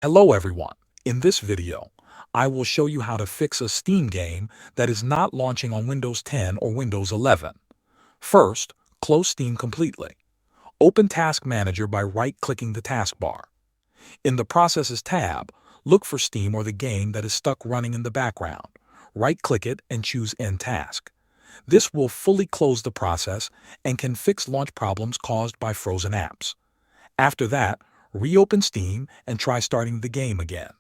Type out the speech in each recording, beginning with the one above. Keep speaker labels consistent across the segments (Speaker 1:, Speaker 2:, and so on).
Speaker 1: Hello everyone. In this video, I will show you how to fix a Steam game that is not launching on Windows 10 or Windows 11. First, close Steam completely. Open Task Manager by right-clicking the taskbar. In the Processes tab, look for Steam or the game that is stuck running in the background. Right-click it and choose End Task. This will fully close the process and can fix launch problems caused by frozen apps. After that, reopen Steam and try starting the game again.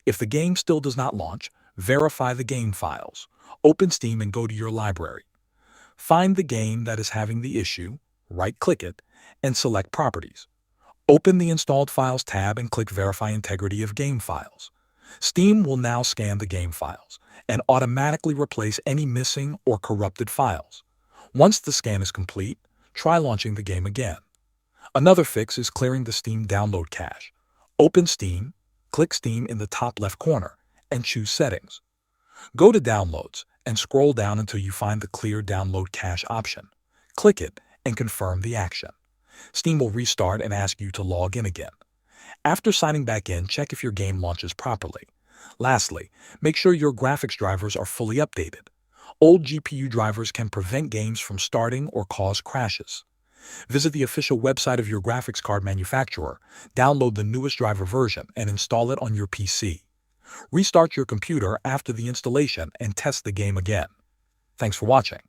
Speaker 1: If the game still does not launch, verify the game files. Open Steam and go to your library. Find the game that is having the issue, right-click it, and select Properties. Open the Installed Files tab and click Verify Integrity of Game Files. Steam will now scan the game files and automatically replace any missing or corrupted files. Once the scan is complete, try launching the game again. Another fix is clearing the Steam download cache. Open Steam, click Steam in the top left corner, and choose Settings. Go to Downloads and scroll down until you find the Clear Download Cache option. Click it and confirm the action. Steam will restart and ask you to log in again. After signing back in, check if your game launches properly. Lastly, make sure your graphics drivers are fully updated. Old GPU drivers can prevent games from starting or cause crashes. Visit the official website of your graphics card manufacturer, download the newest driver version, and install it on your PC. Restart your computer after the installation and test the game again. Thanks for watching.